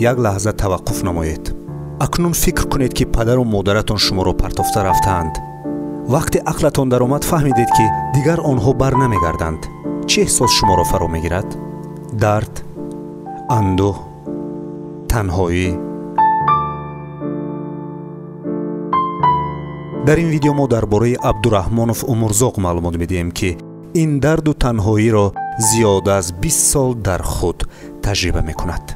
як лаҳза таваққуф намоед. акнун фикр кунед ки падару модаратон шуморо партофта рафтаанд. вақте ақлатон даромад фаҳмидед ки дигар онҳо бар намегарданд. чӣ эҳсос шуморо фаро мегирад? дард, андӯҳ, танҳоӣ. дар ин видео мо дар бораи Абдураҳмонов Умурзоқ маълумот медиҳем ки ин дарду танҳоиро зиёда аз 20 сол дар худ таҷриба мекунад.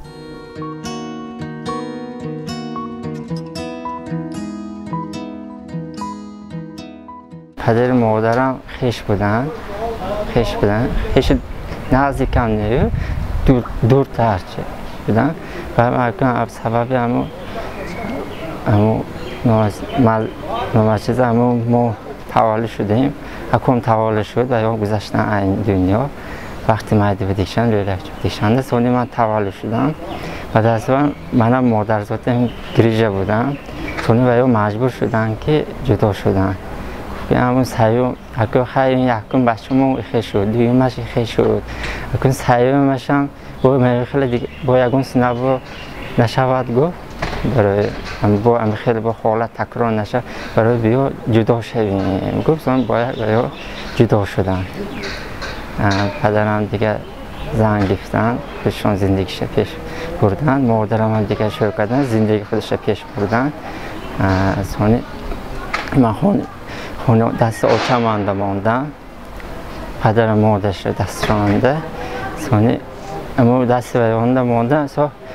پدر مادرم خیش بودن خیش نزدیکم نیو دورتر بودن و من سبب همون نامچیز همون ما تولد شدیم اکم تولد شد و یا گذشتن این دنیا وقتی مهدی بدیشن لیلک بدیشنده سونی من تولد شدم و دست منم مادرزادم گریجه بودم سونی و یا مجبور شدن که جدا شدن همون سیوم اگه خیلی یکم بچه‌مون خیلی شد دویمش خیلی شد اگه سیومش هم با خیلی دیگه با یکون سنبا نشود گفت برای با خیلی با حالت تکرار نشه برای بیا جدا شویم گفتم باید بیا جدا شدن پدرم دیگه زنگ گرفتن خودشون زندگیش پیش بردن مادرم هم دیگه شروع کردن زندگی خودش پیش بردن سونی من خونه دست آچمانده ماندم پدر مادرش دست رانده سونی اما دست ویانده ماندم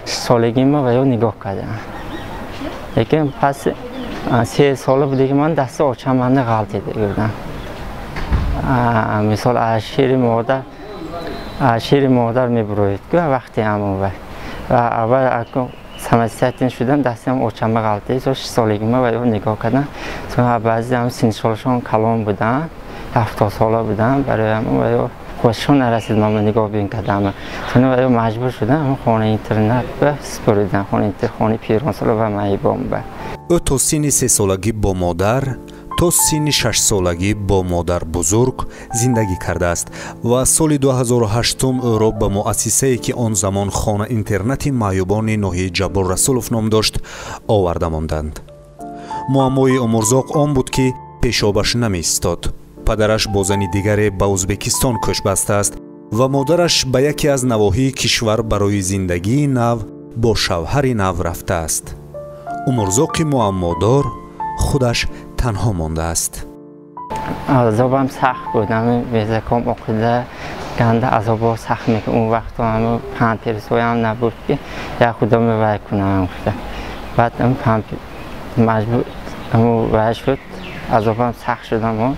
سالگی ما ویو نگاه کردم لیکن پس 3 سال بوده که من دست آچمانده غلطی دیدم مثال شیر مادر میبروید که وقتی همون و اول سمسیتین شدم دستم آچمه غلطی 6 سالگی ما ویو نگاه کردم چون بعضی هم سنشالشون کلان بودن 70 ساله بودن برای همون ویو خوششون نرسید من نگاه بین کردم چون ویو مجبور شدم خانه اینترنت به سپردن خانه پیرانسال و معیبان به او تا سن 3 سالگی با مادر تا سن 6 سالگی با مادر بزرگ زندگی کرده است و سال 2008 او را به مؤسسه‌ای که آن زمان خانه اینترنت معیوبان ناحیه جبار رسولوف نام داشت آورده ماندند. معمای امورزاق آن بود که پیشابش نمی ایستاد. پدرش با زنی دیگر به ازبکستان کوچ بسته است و مادرش به یکی از نواحی کشور برای زندگی نو با شوهر نو رفته است. امورزاق معمادار خودش تنها مانده است. عذابم سخت بود. ویزکام عقده گنده عذابا سخت میکنه. اون وقت هم پنج پیرسوی هم نبود که یا خدا میوای کنم. بعد هم پنج مجبور وای شد. عذابم سخت شدم.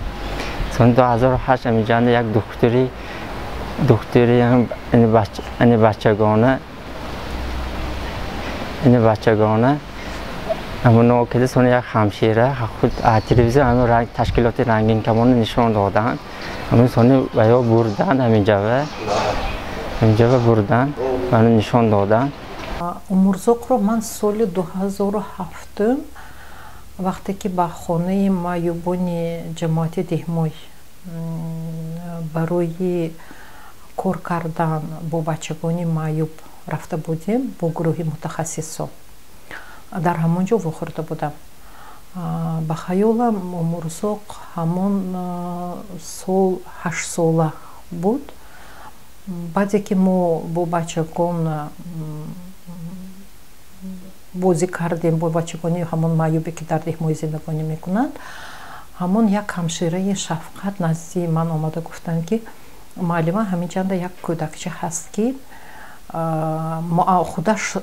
سال 2008 میجنده یک دکتری هم این بچگانه اما نوکده سونه یک همشیره خود تلویزیون همون تشکیلات رنگین کمان نشان دادن همون سونه ویا بردن همینجا بردن منو نشان دادن. امورزاق رو من سال 2007 وقتی که به خانه معیوبان جماعت دهمای برای کار کردن با بچگان معیوب رفته بودیم با گروه متخصصا در همونجا وخورده بودم. به خیالم امورزاق همون سال 8 ساله بود. بعدی که ما با بچگان بازی کردیم با بچگانی همون معیوبی که در دهمای زندگانی میکنند همون یک همشیره شفقت نزدی من آمده گفتن که معلمه همینجانده یک کودکچه هست که خودش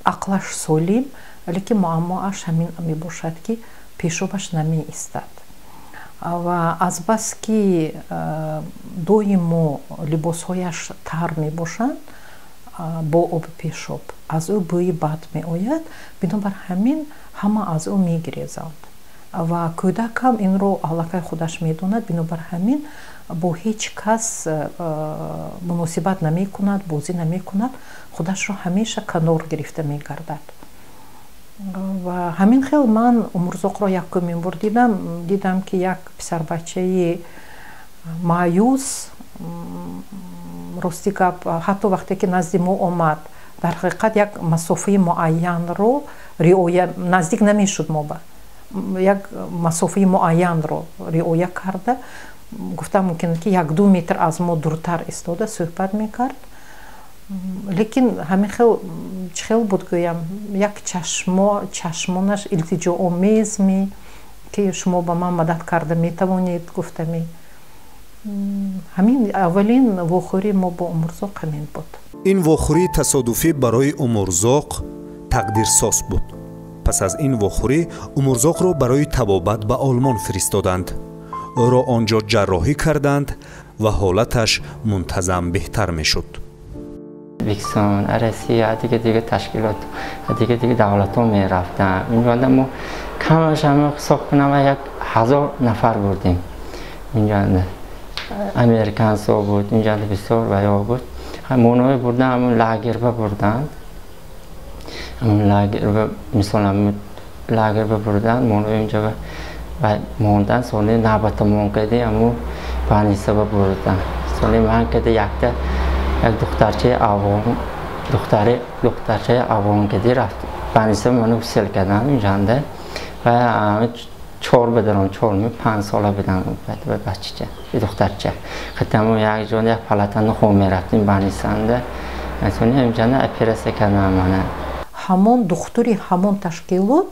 عقلش سالم ولی که معماش همین می باشد که پیشوبش نمی ایستد و از بس که دویم لباسهایش تر می باشند با آب پیشوب از او بوی بد می آید بنابر همین همه از او می گریزند و کودک هم این رو علاقه خودش می داند بنابر همین با هیچ کس مناسبت نمی کند بازی نمی کند خودش رو همیشه کنار گرفته می گردد و همین خیلی من امورزاق رو یکمین بار دیدم که یک پسر بچه مایوس راستی گپ حتی وقتی که نزد ما آمد дар ҳақиқат як масофаи муайянро риоя наздик намешуд мо ба як масофаи муайянро риоя карда гуфтам мумкин ки 1-2 метр аз мо дуртар истода суҳбат мекард лекин ҳамин хел чӣ хел буд гӯям як чашмонаш илтиҷоомез ми ки шумо ба ман мадад карда метавонед гуфтами ҳамин аввалин вохӯрии мо бо Умурзоқ ҳамин буд. ин вохӯрии тасодуфӣ барои Умурзоқ тақдирсоз буд. пас аз ин вохӯрӣ Умурзоқро барои табобат ба Олмон фиристоданд. ӯро онҷо ҷарроҳӣ карданд ва ҳолаташ мунтазам беҳтар мешуд. Виксон, Россия, دیگه تشکیلات دیگه دولت ها می رفتن. اینجا ما کمش هم حساب کنم 1000 نفر بودیم. اینجا امریکن ها بود، اینجا بسیار ویا بود. همونوی بودن، همون لاگربه بودن. همون لاگربه مثلا لاگربه بودن، مونوی اینجا و موندن سالی نبات مونکدی همون پانیسه بودن. سالی من کده یک دخترچه عوام که رفت بانیسه منو بسیل کردن اینجانده و 5 ساله بدن به بچه دخترچه خدمو یک جون یک پلاتن خون میرفتیم بانیسنده مثلا اینجانده اپیرسه کردن منه همون دختری همون تشکیلات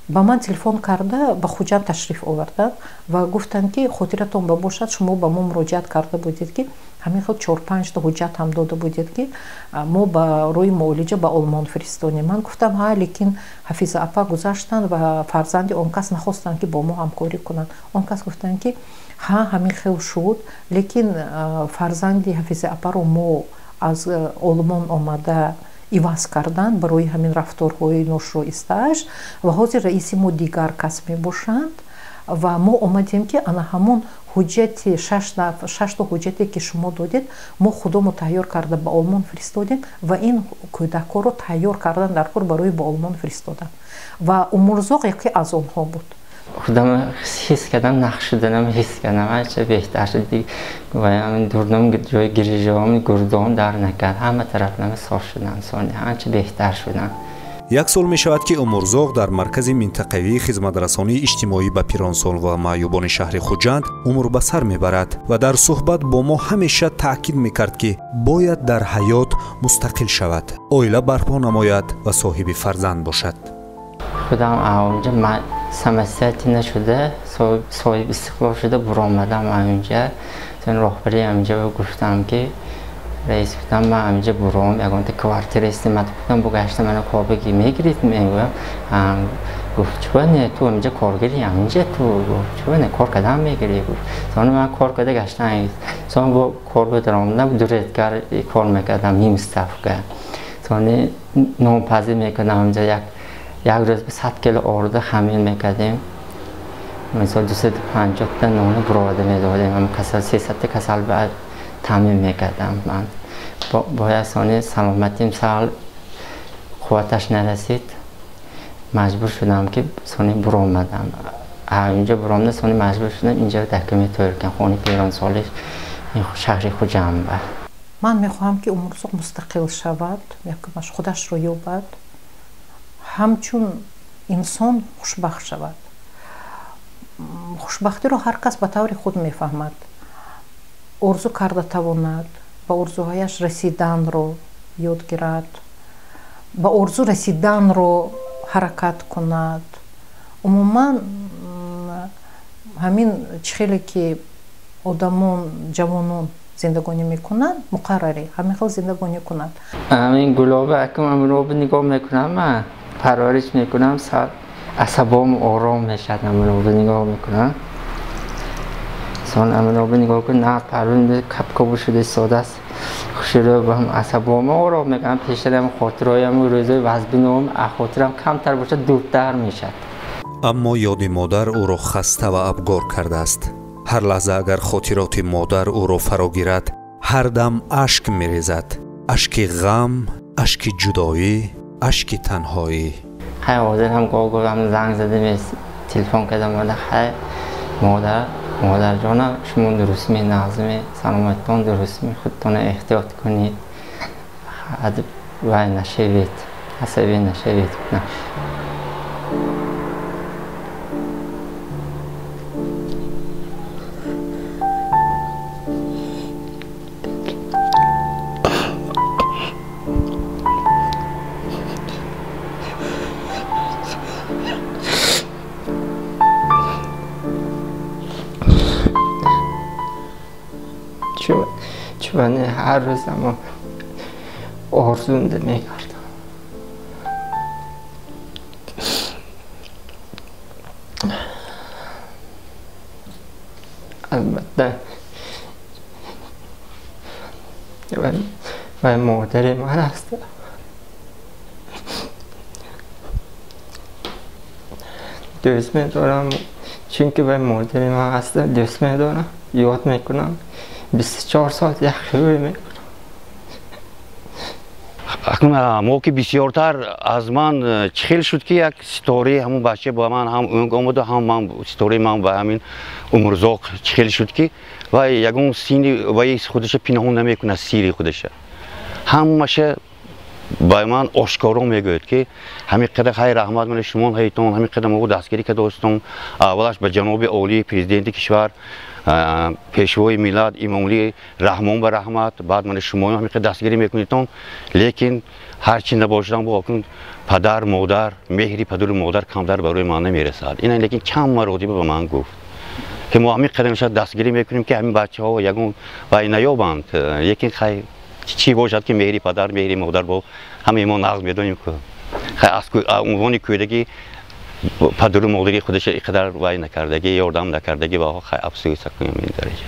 با من تلفن کرده به خوجان تشریف آوردن و گفتن که خاطرتون باشد شما با ما مراجعت کرده بودید که همین خود 4-5 تا حجت هم داده بودید که ما با روی معالجه به آلمان فرستادیم. من گفتم ها لیکن حفیظ اپا گذاشتن و فرزند اون کس نخواستن که با ما همکاری کنن. اون کس گفتن که ها همین خیلی شد لیکن فرزند حفیظ اپا رو ما از آلمان آمده ایواز کردن برای همین رفتارهای نوشرو استاژ و حاضر رئیس ما دیگر کس می باشند و ما اومدیم که انا همون حجت 6 تا حجتی که شما دادید ما خودمون تیار کرده به آلمان فرستادیم و این کودک‌ها رو تیار کردن در کار برای به آلمان فرستادن و Umurzoq یکی از اونها بود. خودم حس کردم نقش دادم حس کردم چه بهتر شد و همین دوردم جای گریجه‌ام گردام در نکرد همه طرف نم صاف شدن سانی چه بهتر شدن. یک سال می شود که Umurzoq در مرکز منطقوی خدمترسانی اجتماعی به پیرانسال و معیوبان شهر خوجند امور به سر می برد و در صحبت با ما همیشه تاکید می کرد که باید در حیات مستقل شود، عائله برپا نماید و صاحب فرزند باشد. خودم اونجا من سمسیتی نشده صاحب استقلال شده برآمدم اونجا چون راهبری اونجا گفتم که رئیس گفتم من اونجا برام یگان تا کوارتر استمت بودم بگشتم من کار بگی میگرید میگویم گفت چون نه تو اونجا کارگری اونجا تو چون نه کار کدام میگیری گفت چون من کار کده گشتم چون با کار بدرام نه دورتگر کار میکردم نیم استفاده چون نوپزی میکردم اونجا یک روز به 100 کیلو آرده خمیر میکردیم مثلا 250 تا نون براده میدادیم هم کسل 300 کسل بعد تامین میکردم من باید سانی سلامتیم سال قوتش نرسید مجبور شدم که سانی برآمدم اینجا برآمده سانی مجبور شدم اینجا دکمه ترکم خونی پیرانسالش شهر خوجم با من میخواهم که Umurzoq مستقل شود یکمش خودش رو یابد همچون انسان خوشبخت شود. خوشبختی رو هر کس به طور خود میفهمد. آرزو کرده تواند به آرزوهایش رسیدن رو یاد گیرد، به آرزو رسیدن رو حرکت کند. عموما همین چخیلی که آدمون جوانون زندگانی میکنند مقرری همین خیلی زندگانی کنند. همین گلابه اکم همین رو نگاه میکنم من پرورش میکنم سر عصبام آرام میشد همین رو نگاه میکنم سان همین رو نگاه کنم نه پرورش کپکابو شده ساده است خوشیره با هم عصبام آرام میکنم پیشترم خاطرایم و روزای وزبینم خاطرم کمتر باشه دورتر میشد. اما یاد مادر او را خسته و ابگار کرده است. هر لحظه اگر خاطرات مادر او را فرا گیرد هر دم اشک میریزد، اشک غم، اشک جدایی، اشک تنهایی. خیلی حاضر هم گاهی زنگ زدم تلفن کردم مادر جان شما درست می نظمی سلامتتان درست می خودتان احتیاط کنید وای نشوید عصبی نشوید نه چون هر روز اما آرزونده میکردم البته و مادر من هست دوست میدارم چون که به مادر من هست دوست میدارم یاد میکنم 24 ساعت یک خوبی میکنم اکنون موقع بسیارتر از من چخیل شد که یک ستوری همون بچه با من هم اون آمد و هم من ستوری من با همین عمرزاق چخیل شد که و یکون سینی و خودش پنهان نمیکنه سیری خودش همشه با من آشکارا میگوید که همین قدر خیر رحمت من شما هیتون همین قدر موقع دستگیری که دوستم اولش به جناب عالی پرزیدنت کشور پیشوای میلاد امامعلی رحمان به رحمت بعد من شما همین قدر دستگیری میکنیدون لیکن هرچی نباشدم با اون پدر مادر مهری پدر مادر کمتر برای من نمیرسد این لیکن چند مرتبه به من گفت که ما همین قدر نشد دستگیری میکنیم که همین بچه ها یکون و نیابند لیکن خیر چی باشد که مهری پدر مهری مادر با همه ما نقل میدونیم که خیر از عنوان کودکی پدر و مادری خودش اینقدر وای نکردگی یاردم نکردگی با خیلی افسوس کنیم این درجه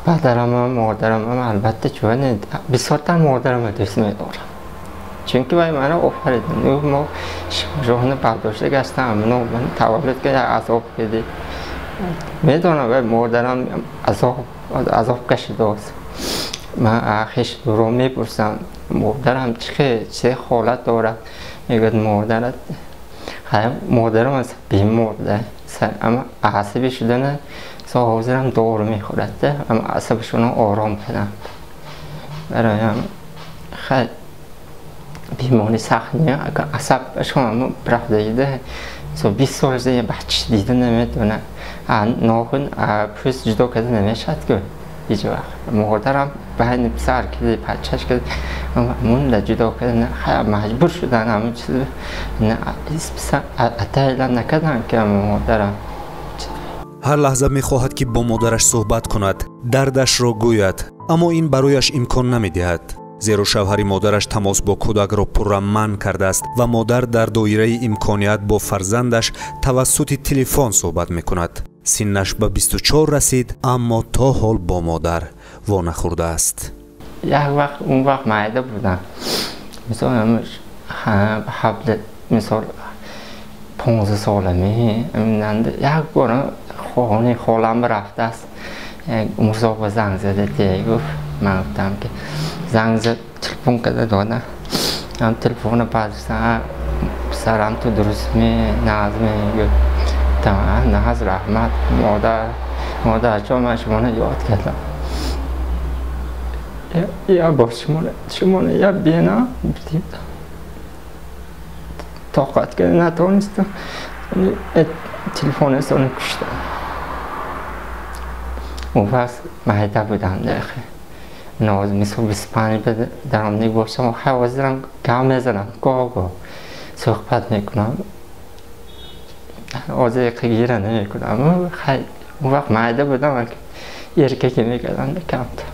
پدرم و مادرم البته چون بسیارتر مادرم دوست میدارم چون که وای من آفریدن ما جهان برداشته گشتم من تولد که عذاب کردی میدونم وای مادرم عذاب کشیده است من آخرش رو میپرسم مادرم چه حالت دارد میگه مادرت مادرم از بیمارده اما عصبی شدن حاضرم دارو میخورد اما عصبشون آرام کنم برایم خیلی بیماری سخت نیه اگر عصبشون برفته 20 سال زیر بچه دیده نمیدونه ناخن پوست جدا کرده نمیشد که هیچ وقت مادرم بین پسر کرده بچهش کرده مونده جدا کردن خیلی مجبور شدن همه چیز نه پسر اتایلا نکردن که مادرم هر لحظه میخواهد که با مادرش صحبت کند دردش را گوید اما این برایش امکان نمیدهد زیرا شوهر مادرش تماس با کودک را پرامن کرده است و مادر در دایره امکانیت با فرزندش توسط تلفن صحبت میکند سنش به 24 رسید اما تا حال با مادر وا نخورده است یک وقت اون وقت معده بودم مثلا حبل مثلا 15 سالمه یک بار خانه خالم رفته است مرزاق زنگ زده دیگه گفت من گفتم که زنگ زد تلفن کرده دادم هم تلفن پرسن سرم تو درست می نظمه تمام نه از رحمت مادر چون من شما یاد کردم یا با شما یا بینا طاقت که نتونستم تلفن استان کشتم اون وقت معده بودم دقیقه ناز مثل 25 درم نگوشتم و حوازرم گم میزنم گاه صحبت میکنم آزه گیره نمیکنم خیلی اون وقت معده بودم یرکه که میکردم کمتر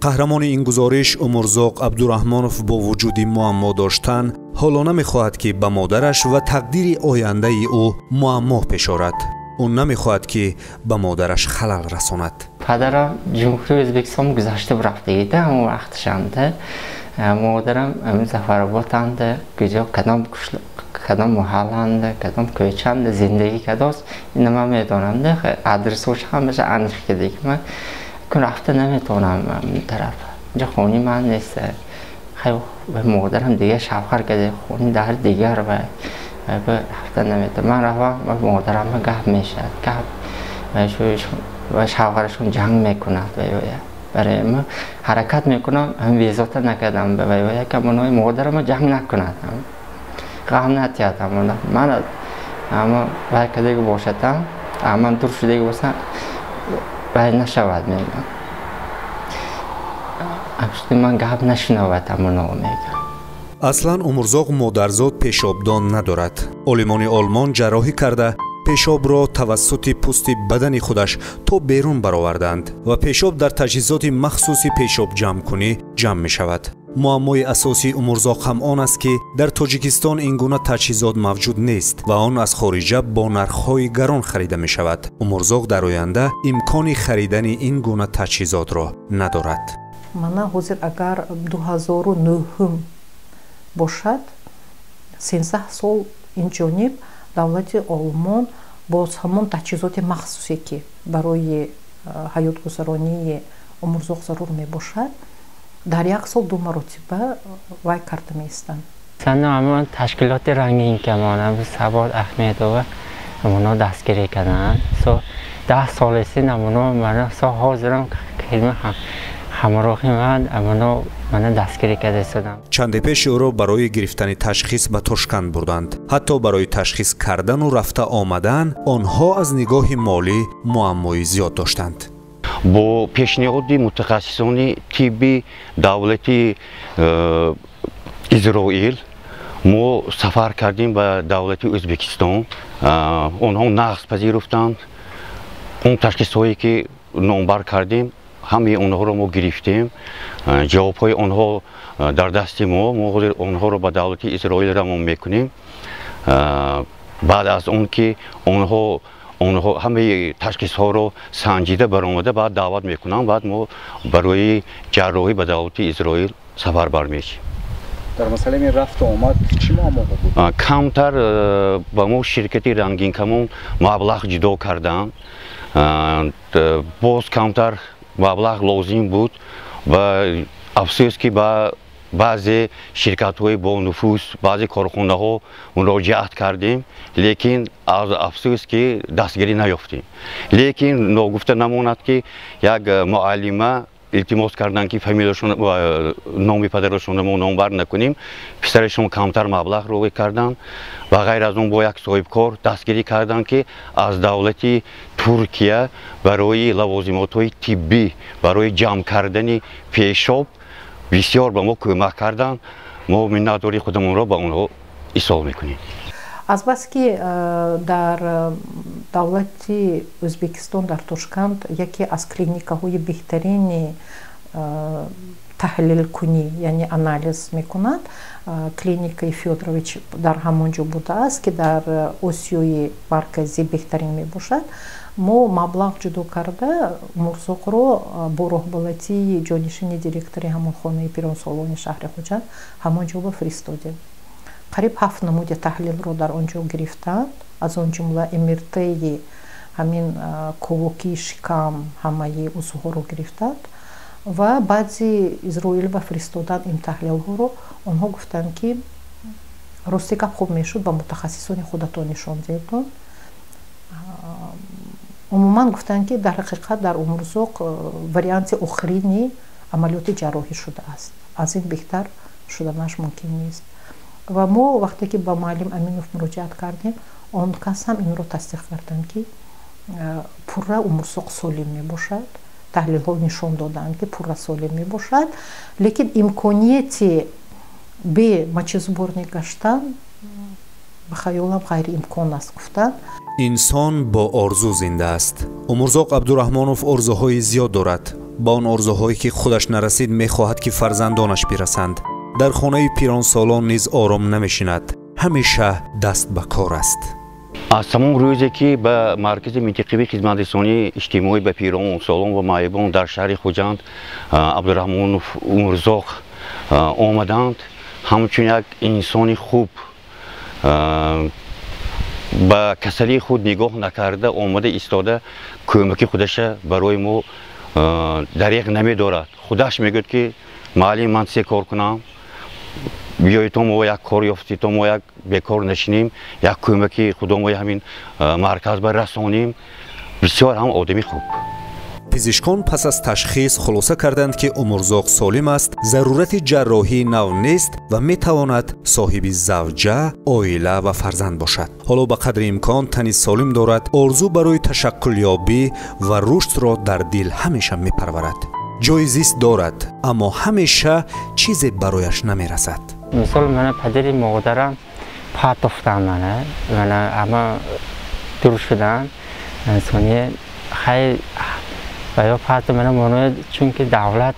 قهرمان این گزارش عمرزاق عبدالرحمانوف با وجود معما داشتن حالا نمیخواهد که به مادرش و تقدیر آینده او معما پیش آرد او نمیخواهد که به مادرش خلل رساند پدرم جمهوری ازبکستان گذشته رفته ایده همون وقتشانده مادرم زفرآبادند کجا کدام محلند کدام کوچند زندگی کداست این من میدانم ادرسوش هم بشه انش کده که من کن رفته نمیتونم این طرف اینجا خونی من نیست خیلی مادرم دیگه شوهر کرده خونی در دیگر و رفته نمیتونم من رفتم و مادرم گفت میشه گفت و شوهرشون جنگ میکند برای ما حرکت میکنم هم ویزاتا نکردم به وی که منوی مادرم جمع نکندم غم نتیادم من اما وی که دیگه باشدم اما دور شده باشم وی نشود میگم افشتی من گپ نشنوادم منو میگم аслан умурзоқ модарзод пешобдон надорад. олимони олмон ҷарроҳӣ карда пешобро тавассути пӯсти бадани худаш то берун бароварданд ва пешоб дар таҷҳизоти махсуси пешобҷамъкунӣ ҷамъ мешавад. муаммои асосии умурзоқ ҳам он аст ки дар тоҷикистон ин гуна таҷҳизот мавҷуд нест ва он аз хориҷа бо нархҳои гарон харида мешавад. умурзоқ дар оянда имкони харидани ин гуна таҷҳизотро надорад. мана ҳозир агар 2009 бошад 13 сол инҷониб давлати олмон боз ҳамон таҷҳизоти махсусе ки барои ҳаётгузаронии умурзоқ зарур мебошад дар як сол 2 маротиба вай карда меистанд. сана ҳамон ташкилоти рангин ки мана Сабот Ахмедова мана дастгирӣ карданд. 10 солеси намуно мана ҳозирам хилма ҳамроҳи ман амано мана дастгирӣ карда истодам. чанде пеши ӯро барои гирифтани ташхис ба Тошканд бурданд. ҳатто барои ташхис кардану рафта омадан онҳо аз нигоҳи молӣ муаммои зиёд доштанд. бо пешниҳоди мутахассисони тибби давлати Изроил мо сафар кардем ба давлати Ӯзбекистон. онҳо нағз пазируфтанд. он ташхисҳое ки номбар кардем ҳамаи онҳоро мо гирифтем. ҷавобҳои онҳо дар дасти мо ҳозир онҳоро ба давлати Изроил равон мекунем. баъд аз он ки онҳо ҳамаи ташхисҳоро санҷида баромада баъд даъват мекунанд, баъд мо барои ҷарроҳӣ ба давлати Изроил сафарбар мешавем. дар масъалаи рафту омад чӣ муаммо буд? камтар ба мо ширкати рангинкамон маблағ ҷудо карданд. боз камтар маблағ лозим буд ва афсӯс ки ба баъзе ширкатҳои бонуфус баъзе корхонаҳо муроҷиат кардем, лекин афсӯс ки дастгирӣ наёфтем. лекин ногуфта намонад ки як муаллима илтимос карданд ки фамилияшон номи падарашонро мо номбар накунем. писарашон камтар маблағ роӣ карданд ва ғайр аз он бо як соҳибкор дастгирӣ карданд ки аз давлати Туркия барои лавозимотҳои тиббӣ барои ҷамъ кардани пешоб бисёр ба мо кӯмак карданд. мо миннатдории худамонро ба онҳо изҳор мекунем. азбаски дар давлати Ӯзбекистон дар Тошканд яке аз клиникаҳои беҳтарини таҳлилкунӣ яъне анализ мекунад клиникаи Фёдорович дар ҳамон ҷо будааст ки дар Осиёи марказӣ беҳтарин мебошад. мо маблағ ҷудо карда умурзоқро бо роҳбалатии ҷонишини директори ҳамон хонаи пиронсолони шаҳри Хуҷанд ҳамон ҷо ба фиристодем. қариб 7 намуди таҳлилро дар он ҷо гирифтанд, аз он ҷумла МРТ-и ҳамин ковокии шикам ҳамаи узвҳоро гирифтанд ва баъди Изроил ба фиристоданд ин таҳлилҳоро онҳо гуфтанд ки рости гап хуб мешуд ба мутахассисони худатон нишон диҳедон. умуман гуфтанд ки дар ҳақиқат дар умурзоқ варианти охирини амалиёти ҷарроҳӣ шудааст. аз ин беҳтар шуданаш мумкин нест. ва мо вақте ки ба муаллим Аминов муроҷиат кардем, он кас ҳам инро тасдиқ карданд ки пурра умурзоқ солим мебошад. таҳлилҳо нишон доданд ки пурра солим мебошад, лекин имконияти бе мочезборник гаштан ба хаёлам ғайриимкон аст гуфтанд. инсон бо орзу зинда аст. умурзоқ Абдураҳмонов орзуҳои зиёд дорад. ба он орзуҳое ки худаш нарасид мехоҳад ки фарзандонаш бирасанд. дар хонаи пиронсолон низ ором намешинад. ҳамеша даст ба кор аст. аз тамом рӯзе ки ба маркази минтиқавии хизматрасонии иҷтимоӣ ба пиронсолон ва маъибон дар шаҳри Хуҷанд Абдураҳмонов умурзоқ омаданд, ҳамчун як инсони хуб ба касалии худ нигоҳ накарда омада истода кӯмаки худаша барои мо дариқ намедорад. худаш мегӯяд ки маълим ман се кор кунам, биёи то мо як кор ёфтӣ, то мо як бекор нашинем, як кӯмаки худо мо ҳамин марказба расонем. бисёр ҳам одами хуб. پزشکان پس از تشخیص خلاصه کردند که عمرزاق سالم است، ضرورت جراحی نو نیست و می تواند صاحب زوجه، عائله و فرزند باشد. حالا به قدر امکان تنی سالم دارد، آرزو برای تشکل یابی و رشد را در دل همیشه می پرورد. جای زیست دارد اما همیشه چیزی برایش نمی رسد. مثال من پدری مادرم پات افتادن من اما دور شدن انسانی خیلی و یا پات من چون که دولت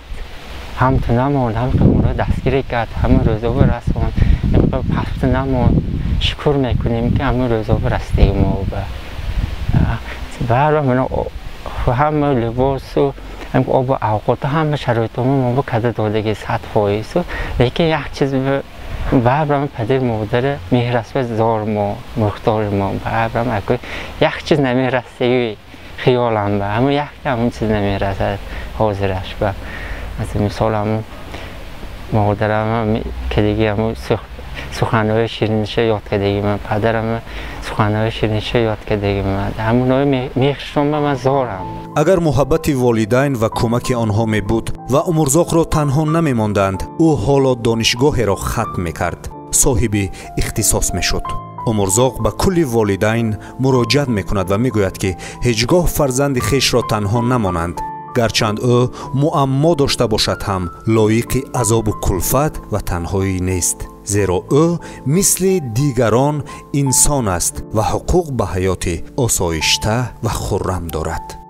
هم تو نموند هم که منو دستگیری کرد همه روزا برسوند پس نموند شکر میکنیم که همه روزا برستیم و برای من همه لباس و هم آب و اوقات همه شرایط ما با کده دادگی سطح هاییست لیکن یک چیز برام پدر مادر میرسه زار ما مختار ما برام اگه یک چیز نمیرسه خیالم به همون یک همون چیز نمیرسه حاضرش به مثلا مثال همون مادرم که دیگه همون سخنهای شیرینش یاد کردگی من پدرم سخنهای شیرینش یاد کردگی من همونهای میخشم به من زارم. اگر محبت والدین و کمک آنها می بود و عمرزاق را تنها نمی ماندند، او حالا دانشگاه را ختم می کرد، صاحب اختصاص می شد. عمرزاق به کل والدین مراجعت می کند و می گوید که هیچگاه فرزند خیش را تنها نمانند، گرچند او معما داشته باشد هم لایق عذاب و کلفت و تنهایی نیست، زیرا او مثل دیگران انسان است و حقوق به حیات آسایشته و خرم دارد.